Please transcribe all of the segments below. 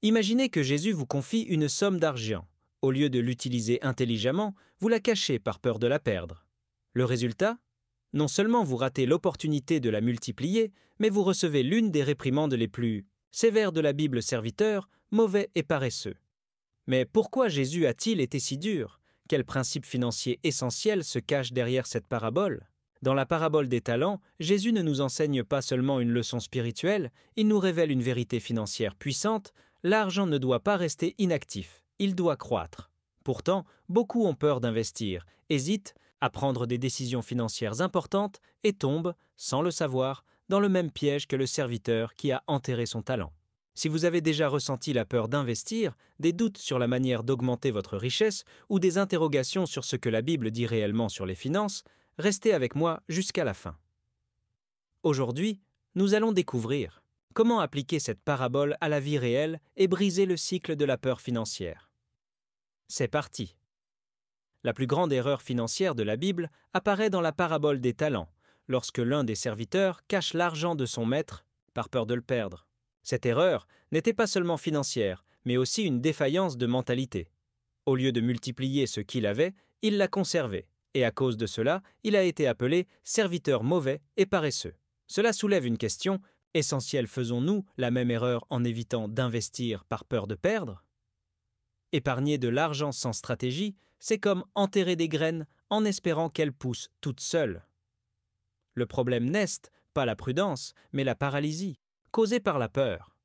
Imaginez que Jésus vous confie une somme d'argent. Au lieu de l'utiliser intelligemment, vous la cachez par peur de la perdre. Le résultat? Non seulement vous ratez l'opportunité de la multiplier, mais vous recevez l'une des réprimandes les plus sévères de la Bible serviteur, mauvais et paresseux. Mais pourquoi Jésus a-t-il été si dur? Quel principe financier essentiel se cache derrière cette parabole? Dans la parabole des talents, Jésus ne nous enseigne pas seulement une leçon spirituelle, il nous révèle une vérité financière puissante. L'argent ne doit pas rester inactif, il doit croître. Pourtant, beaucoup ont peur d'investir, hésitent à prendre des décisions financières importantes et tombent, sans le savoir, dans le même piège que le serviteur qui a enterré son talent. Si vous avez déjà ressenti la peur d'investir, des doutes sur la manière d'augmenter votre richesse ou des interrogations sur ce que la Bible dit réellement sur les finances, restez avec moi jusqu'à la fin. Aujourd'hui, nous allons découvrir comment appliquer cette parabole à la vie réelle et briser le cycle de la peur financière. C'est parti. La plus grande erreur financière de la Bible apparaît dans la parabole des talents, lorsque l'un des serviteurs cache l'argent de son maître par peur de le perdre. Cette erreur n'était pas seulement financière, mais aussi une défaillance de mentalité. Au lieu de multiplier ce qu'il avait, il l'a conservé, et à cause de cela, il a été appelé serviteur mauvais et paresseux. Cela soulève une question essentielle: faisons-nous la même erreur en évitant d'investir par peur de perdre? Épargner de l'argent sans stratégie, c'est comme enterrer des graines en espérant qu'elles poussent toutes seules. Le problème n'est pas la prudence, mais la paralysie, causée par la peur.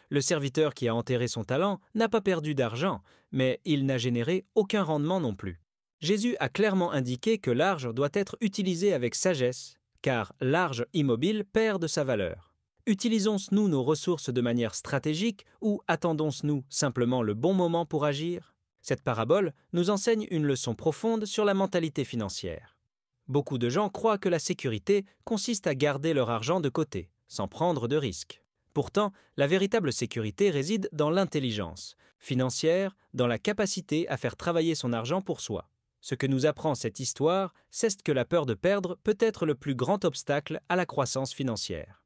Le serviteur qui a enterré son talent n'a pas perdu d'argent, mais il n'a généré aucun rendement non plus. Jésus a clairement indiqué que l'argent doit être utilisé avec sagesse, car l'argent immobile perd de sa valeur. Utilisons-nous nos ressources de manière stratégique ou attendons-nous simplement le bon moment pour agir? Cette parabole nous enseigne une leçon profonde sur la mentalité financière. Beaucoup de gens croient que la sécurité consiste à garder leur argent de côté, sans prendre de risques. Pourtant, la véritable sécurité réside dans l'intelligence financière, dans la capacité à faire travailler son argent pour soi. Ce que nous apprend cette histoire, c'est que la peur de perdre peut être le plus grand obstacle à la croissance financière.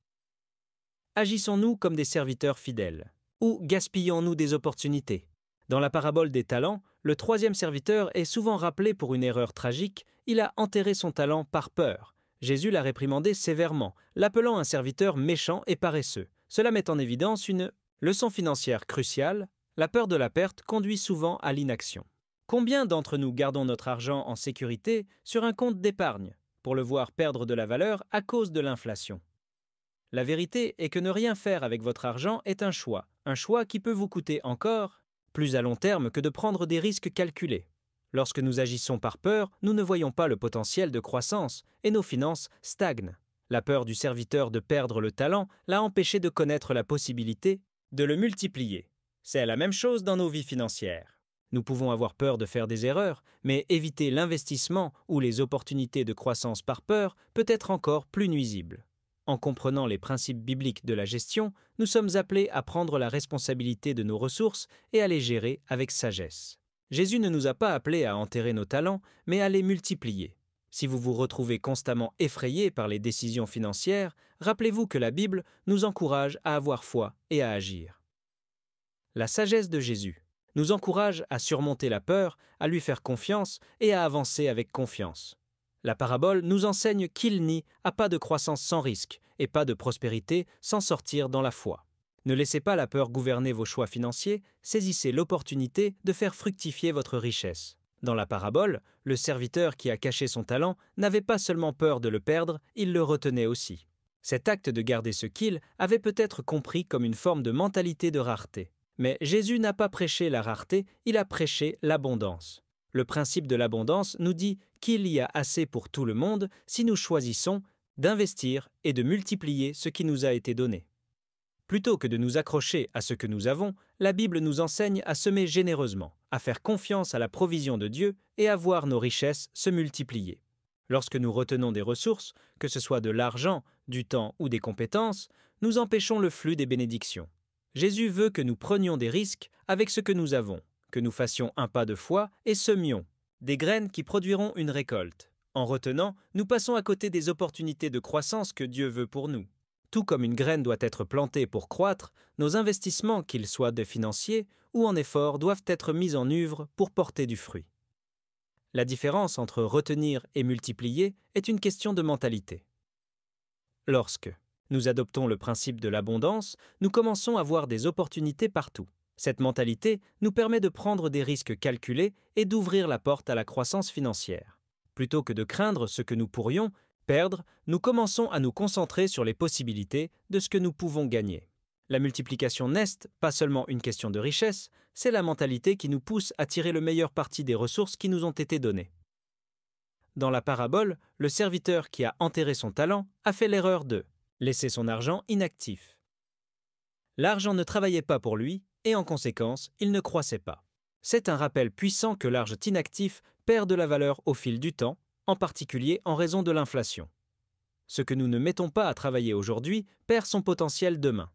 Agissons-nous comme des serviteurs fidèles? Ou gaspillons-nous des opportunités? Dans la parabole des talents, le troisième serviteur est souvent rappelé pour une erreur tragique. Il a enterré son talent par peur. Jésus l'a réprimandé sévèrement, l'appelant un serviteur méchant et paresseux. Cela met en évidence une leçon financière cruciale. La peur de la perte conduit souvent à l'inaction. Combien d'entre nous gardons notre argent en sécurité sur un compte d'épargne pour le voir perdre de la valeur à cause de l'inflation? La vérité est que ne rien faire avec votre argent est un choix qui peut vous coûter encore plus à long terme que de prendre des risques calculés. Lorsque nous agissons par peur, nous ne voyons pas le potentiel de croissance et nos finances stagnent. La peur du serviteur de perdre le talent l'a empêché de connaître la possibilité de le multiplier. C'est la même chose dans nos vies financières. Nous pouvons avoir peur de faire des erreurs, mais éviter l'investissement ou les opportunités de croissance par peur peut être encore plus nuisible. En comprenant les principes bibliques de la gestion, nous sommes appelés à prendre la responsabilité de nos ressources et à les gérer avec sagesse. Jésus ne nous a pas appelés à enterrer nos talents, mais à les multiplier. Si vous vous retrouvez constamment effrayé par les décisions financières, rappelez-vous que la Bible nous encourage à avoir foi et à agir. La sagesse de Jésus nous encourage à surmonter la peur, à lui faire confiance et à avancer avec confiance. La parabole nous enseigne qu'il n'y a pas de croissance sans risque et pas de prospérité sans sortir dans la foi. Ne laissez pas la peur gouverner vos choix financiers, saisissez l'opportunité de faire fructifier votre richesse. Dans la parabole, le serviteur qui a caché son talent n'avait pas seulement peur de le perdre, il le retenait aussi. Cet acte de garder ce qu'il avait peut-être compris comme une forme de mentalité de rareté. Mais Jésus n'a pas prêché la rareté, il a prêché l'abondance. Le principe de l'abondance nous dit qu'il y a assez pour tout le monde si nous choisissons d'investir et de multiplier ce qui nous a été donné. Plutôt que de nous accrocher à ce que nous avons, la Bible nous enseigne à semer généreusement, à faire confiance à la provision de Dieu et à voir nos richesses se multiplier. Lorsque nous retenons des ressources, que ce soit de l'argent, du temps ou des compétences, nous empêchons le flux des bénédictions. Jésus veut que nous prenions des risques avec ce que nous avons, que nous fassions un pas de foi et semions des graines qui produiront une récolte. En retenant, nous passons à côté des opportunités de croissance que Dieu veut pour nous. Tout comme une graine doit être plantée pour croître, nos investissements, qu'ils soient des financiers ou en efforts, doivent être mis en œuvre pour porter du fruit. La différence entre retenir et multiplier est une question de mentalité. Lorsque nous adoptons le principe de l'abondance, nous commençons à voir des opportunités partout. Cette mentalité nous permet de prendre des risques calculés et d'ouvrir la porte à la croissance financière. Plutôt que de craindre ce que nous pourrions perdre, nous commençons à nous concentrer sur les possibilités de ce que nous pouvons gagner. La multiplication n'est pas seulement une question de richesse, c'est la mentalité qui nous pousse à tirer le meilleur parti des ressources qui nous ont été données. Dans la parabole, le serviteur qui a enterré son talent a fait l'erreur de laisser son argent inactif. L'argent ne travaillait pas pour lui et en conséquence, il ne croissait pas. C'est un rappel puissant que l'argent inactif perd de la valeur au fil du temps, en particulier en raison de l'inflation. Ce que nous ne mettons pas à travailler aujourd'hui perd son potentiel demain.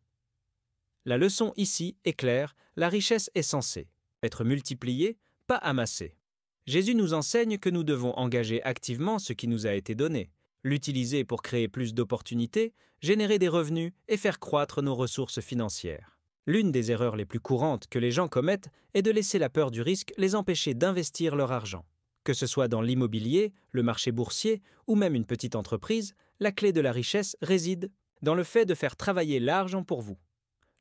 La leçon ici est claire, la richesse est censée être multipliée, pas amassée. Jésus nous enseigne que nous devons engager activement ce qui nous a été donné, l'utiliser pour créer plus d'opportunités, générer des revenus et faire croître nos ressources financières. L'une des erreurs les plus courantes que les gens commettent est de laisser la peur du risque les empêcher d'investir leur argent. Que ce soit dans l'immobilier, le marché boursier ou même une petite entreprise, la clé de la richesse réside dans le fait de faire travailler l'argent pour vous.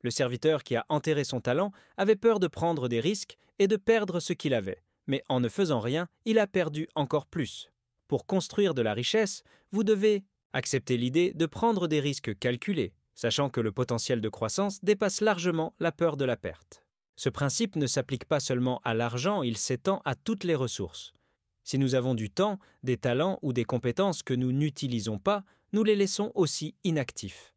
Le serviteur qui a enterré son talent avait peur de prendre des risques et de perdre ce qu'il avait, mais en ne faisant rien, il a perdu encore plus. Pour construire de la richesse, vous devez accepter l'idée de prendre des risques calculés, sachant que le potentiel de croissance dépasse largement la peur de la perte. Ce principe ne s'applique pas seulement à l'argent, il s'étend à toutes les ressources. Si nous avons du temps, des talents ou des compétences que nous n'utilisons pas, nous les laissons aussi inactifs.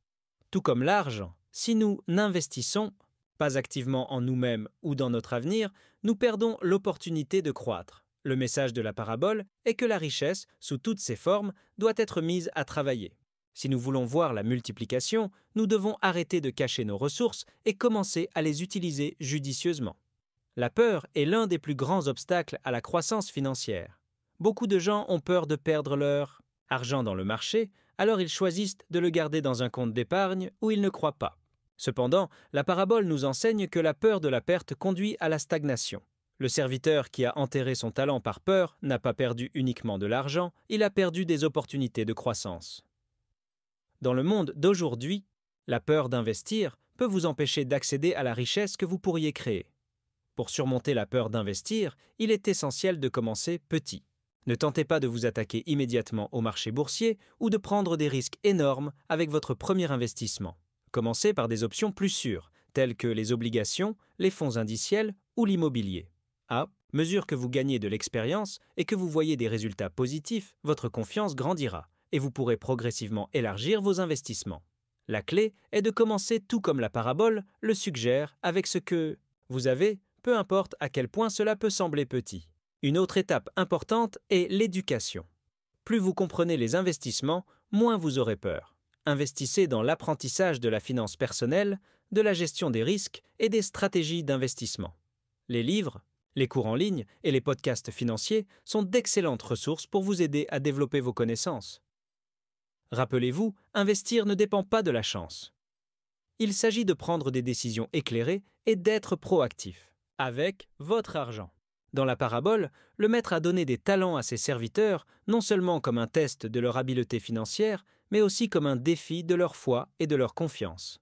Tout comme l'argent, si nous n'investissons pas activement en nous-mêmes ou dans notre avenir, nous perdons l'opportunité de croître. Le message de la parabole est que la richesse, sous toutes ses formes, doit être mise à travailler. Si nous voulons voir la multiplication, nous devons arrêter de cacher nos ressources et commencer à les utiliser judicieusement. La peur est l'un des plus grands obstacles à la croissance financière. Beaucoup de gens ont peur de perdre leur argent dans le marché, alors ils choisissent de le garder dans un compte d'épargne où ils ne croient pas. Cependant, la parabole nous enseigne que la peur de la perte conduit à la stagnation. Le serviteur qui a enterré son talent par peur n'a pas perdu uniquement de l'argent, il a perdu des opportunités de croissance. Dans le monde d'aujourd'hui, la peur d'investir peut vous empêcher d'accéder à la richesse que vous pourriez créer. Pour surmonter la peur d'investir, il est essentiel de commencer petit. Ne tentez pas de vous attaquer immédiatement au marché boursier ou de prendre des risques énormes avec votre premier investissement. Commencez par des options plus sûres, telles que les obligations, les fonds indiciels ou l'immobilier. À mesure que vous gagnez de l'expérience et que vous voyez des résultats positifs, votre confiance grandira et vous pourrez progressivement élargir vos investissements. La clé est de commencer tout comme la parabole le suggère avec ce que vous avez, peu importe à quel point cela peut sembler petit. Une autre étape importante est l'éducation. Plus vous comprenez les investissements, moins vous aurez peur. Investissez dans l'apprentissage de la finance personnelle, de la gestion des risques et des stratégies d'investissement. Les livres, les cours en ligne et les podcasts financiers sont d'excellentes ressources pour vous aider à développer vos connaissances. Rappelez-vous, investir ne dépend pas de la chance. Il s'agit de prendre des décisions éclairées et d'être proactif avec votre argent. Dans la parabole, le maître a donné des talents à ses serviteurs, non seulement comme un test de leur habileté financière, mais aussi comme un défi de leur foi et de leur confiance.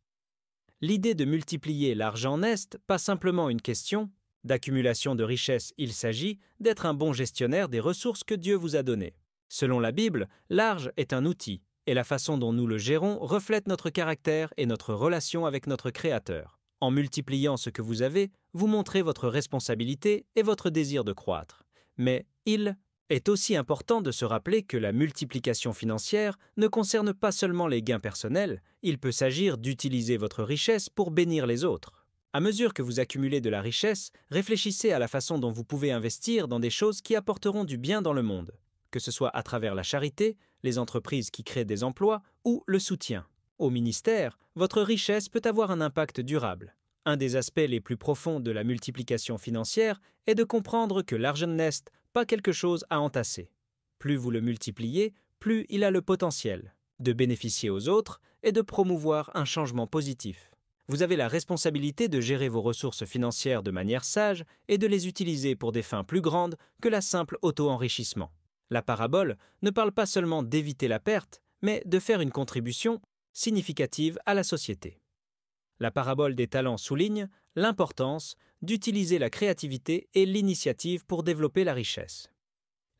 L'idée de multiplier l'argent n'est pas simplement une question d'accumulation de richesses, il s'agit d'être un bon gestionnaire des ressources que Dieu vous a données. Selon la Bible, l'argent est un outil, et la façon dont nous le gérons reflète notre caractère et notre relation avec notre Créateur. En multipliant ce que vous avez, vous montrez votre responsabilité et votre désir de croître. Mais il est aussi important de se rappeler que la multiplication financière ne concerne pas seulement les gains personnels, il peut s'agir d'utiliser votre richesse pour bénir les autres. À mesure que vous accumulez de la richesse, réfléchissez à la façon dont vous pouvez investir dans des choses qui apporteront du bien dans le monde, que ce soit à travers la charité, les entreprises qui créent des emplois ou le soutien. Au ministère, votre richesse peut avoir un impact durable. Un des aspects les plus profonds de la multiplication financière est de comprendre que l'argent n'est pas quelque chose à entasser. Plus vous le multipliez, plus il a le potentiel. de bénéficier aux autres et de promouvoir un changement positif. Vous avez la responsabilité de gérer vos ressources financières de manière sage et de les utiliser pour des fins plus grandes que la simple auto-enrichissement. La parabole ne parle pas seulement d'éviter la perte, mais de faire une contribution significative à la société. La parabole des talents souligne l'importance d'utiliser la créativité et l'initiative pour développer la richesse.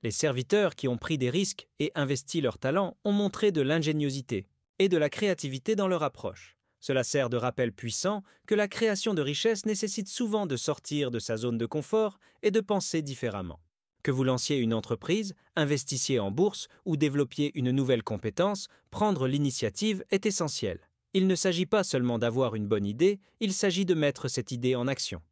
Les serviteurs qui ont pris des risques et investi leurs talents ont montré de l'ingéniosité et de la créativité dans leur approche. Cela sert de rappel puissant que la création de richesse nécessite souvent de sortir de sa zone de confort et de penser différemment. Que vous lanciez une entreprise, investissiez en bourse ou développiez une nouvelle compétence, prendre l'initiative est essentiel. Il ne s'agit pas seulement d'avoir une bonne idée, il s'agit de mettre cette idée en action.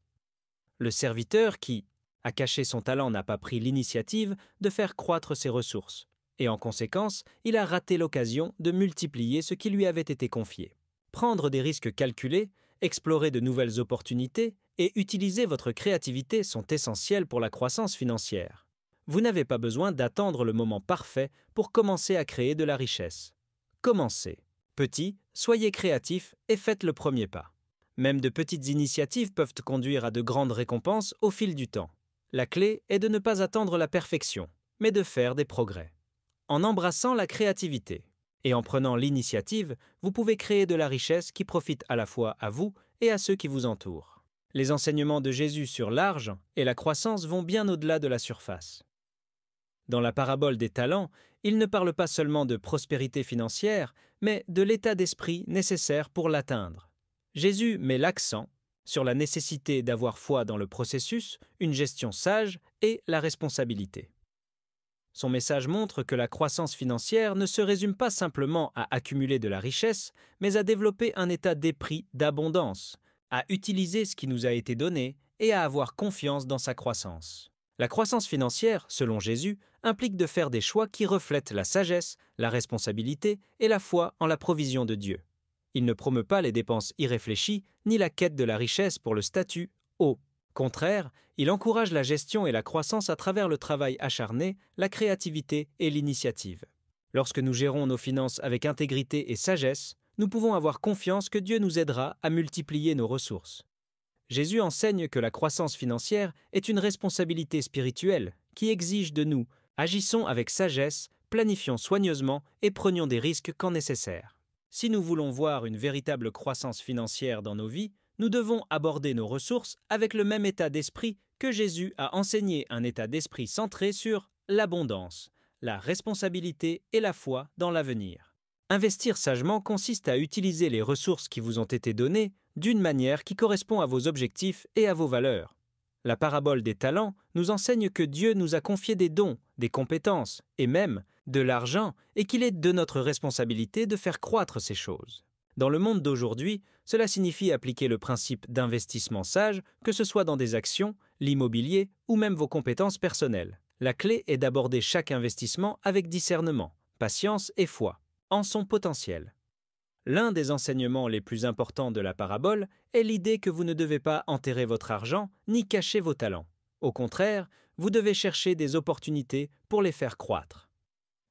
Le serviteur qui a caché son talent n'a pas pris l'initiative de faire croître ses ressources, et en conséquence, il a raté l'occasion de multiplier ce qui lui avait été confié. Prendre des risques calculés, explorer de nouvelles opportunités et utiliser votre créativité sont essentiels pour la croissance financière. Vous n'avez pas besoin d'attendre le moment parfait pour commencer à créer de la richesse. Commencez. Petit, soyez créatif et faites le premier pas. Même de petites initiatives peuvent conduire à de grandes récompenses au fil du temps. La clé est de ne pas attendre la perfection, mais de faire des progrès. En embrassant la créativité et en prenant l'initiative, vous pouvez créer de la richesse qui profite à la fois à vous et à ceux qui vous entourent. Les enseignements de Jésus sur l'argent et la croissance vont bien au-delà de la surface. Dans la parabole des talents, il ne parle pas seulement de prospérité financière, mais de l'état d'esprit nécessaire pour l'atteindre. Jésus met l'accent sur la nécessité d'avoir foi dans le processus, une gestion sage et la responsabilité. Son message montre que la croissance financière ne se résume pas simplement à accumuler de la richesse, mais à développer un état d'esprit d'abondance, à utiliser ce qui nous a été donné et à avoir confiance dans sa croissance. La croissance financière, selon Jésus, implique de faire des choix qui reflètent la sagesse, la responsabilité et la foi en la provision de Dieu. Il ne promeut pas les dépenses irréfléchies ni la quête de la richesse pour le statut haut. Contraire, il encourage la gestion et la croissance à travers le travail acharné, la créativité et l'initiative. Lorsque nous gérons nos finances avec intégrité et sagesse, nous pouvons avoir confiance que Dieu nous aidera à multiplier nos ressources. Jésus enseigne que la croissance financière est une responsabilité spirituelle qui exige de nous agissons avec sagesse, planifions soigneusement et prenions des risques quand nécessaire. Si nous voulons voir une véritable croissance financière dans nos vies, nous devons aborder nos ressources avec le même état d'esprit que Jésus a enseigné, un état d'esprit centré sur l'abondance, la responsabilité et la foi dans l'avenir. Investir sagement consiste à utiliser les ressources qui vous ont été données d'une manière qui correspond à vos objectifs et à vos valeurs. La parabole des talents nous enseigne que Dieu nous a confié des dons, des compétences et même de l'argent et qu'il est de notre responsabilité de faire croître ces choses. Dans le monde d'aujourd'hui, cela signifie appliquer le principe d'investissement sage, que ce soit dans des actions, l'immobilier ou même vos compétences personnelles. La clé est d'aborder chaque investissement avec discernement, patience et foi, en son potentiel. L'un des enseignements les plus importants de la parabole est l'idée que vous ne devez pas enterrer votre argent ni cacher vos talents. Au contraire, vous devez chercher des opportunités pour les faire croître.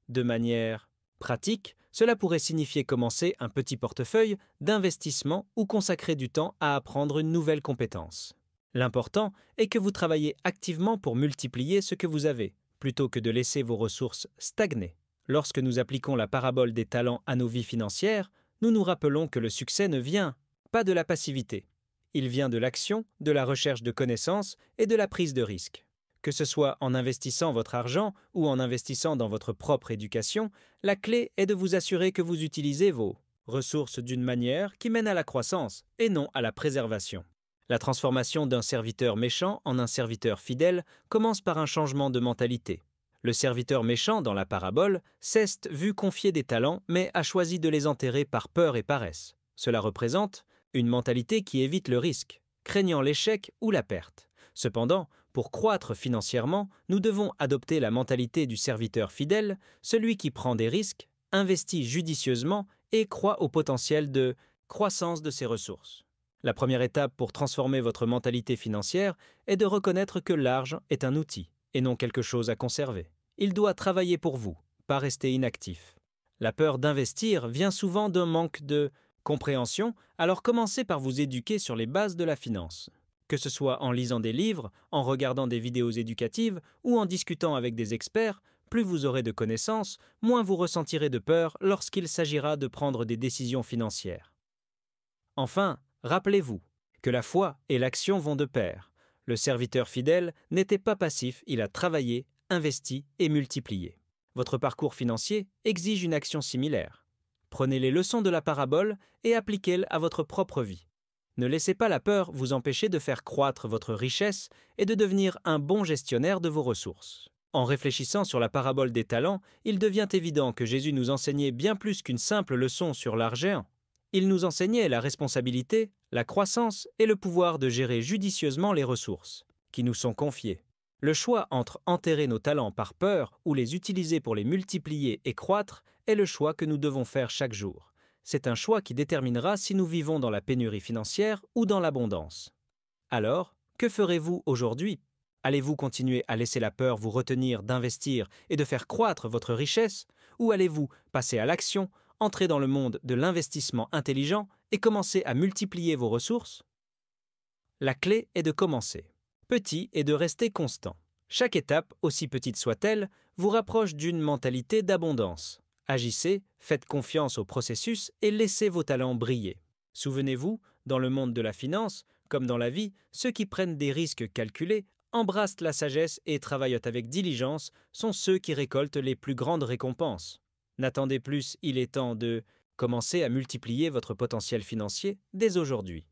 De manière pratique, cela pourrait signifier commencer un petit portefeuille d'investissement ou consacrer du temps à apprendre une nouvelle compétence. L'important est que vous travaillez activement pour multiplier ce que vous avez, plutôt que de laisser vos ressources stagner. Lorsque nous appliquons la parabole des talents à nos vies financières, nous nous rappelons que le succès ne vient pas de la passivité. Il vient de l'action, de la recherche de connaissances et de la prise de risques. Que ce soit en investissant votre argent ou en investissant dans votre propre éducation, la clé est de vous assurer que vous utilisez vos ressources d'une manière qui mène à la croissance et non à la préservation. La transformation d'un serviteur méchant en un serviteur fidèle commence par un changement de mentalité. Le serviteur méchant dans la parabole s'est vu confier des talents mais a choisi de les enterrer par peur et paresse. Cela représente une mentalité qui évite le risque, craignant l'échec ou la perte. Cependant, pour croître financièrement, nous devons adopter la mentalité du serviteur fidèle, celui qui prend des risques, investit judicieusement et croit au potentiel de croissance de ses ressources. La première étape pour transformer votre mentalité financière est de reconnaître que l'argent est un outil et non quelque chose à conserver. Il doit travailler pour vous, pas rester inactif. La peur d'investir vient souvent d'un manque de compréhension, alors commencez par vous éduquer sur les bases de la finance. Que ce soit en lisant des livres, en regardant des vidéos éducatives ou en discutant avec des experts, plus vous aurez de connaissances, moins vous ressentirez de peur lorsqu'il s'agira de prendre des décisions financières. Enfin, rappelez-vous que la foi et l'action vont de pair. Le serviteur fidèle n'était pas passif, il a travaillé, investi et multiplié. Votre parcours financier exige une action similaire. Prenez les leçons de la parabole et appliquez-les à votre propre vie. Ne laissez pas la peur vous empêcher de faire croître votre richesse et de devenir un bon gestionnaire de vos ressources. En réfléchissant sur la parabole des talents, il devient évident que Jésus nous enseignait bien plus qu'une simple leçon sur l'argent. Il nous enseignait la responsabilité, la croissance et le pouvoir de gérer judicieusement les ressources qui nous sont confiées. Le choix entre enterrer nos talents par peur ou les utiliser pour les multiplier et croître est le choix que nous devons faire chaque jour. C'est un choix qui déterminera si nous vivons dans la pénurie financière ou dans l'abondance. Alors, que ferez-vous aujourd'hui? Allez-vous continuer à laisser la peur vous retenir d'investir et de faire croître votre richesse? Ou allez-vous passer à l'action, entrer dans le monde de l'investissement intelligent et commencer à multiplier vos ressources? La clé est de commencer petit et de rester constant. Chaque étape, aussi petite soit-elle, vous rapproche d'une mentalité d'abondance. Agissez, faites confiance au processus et laissez vos talents briller. Souvenez-vous, dans le monde de la finance, comme dans la vie, ceux qui prennent des risques calculés, embrassent la sagesse et travaillent avec diligence sont ceux qui récoltent les plus grandes récompenses. N'attendez plus, il est temps de commencer à multiplier votre potentiel financier dès aujourd'hui.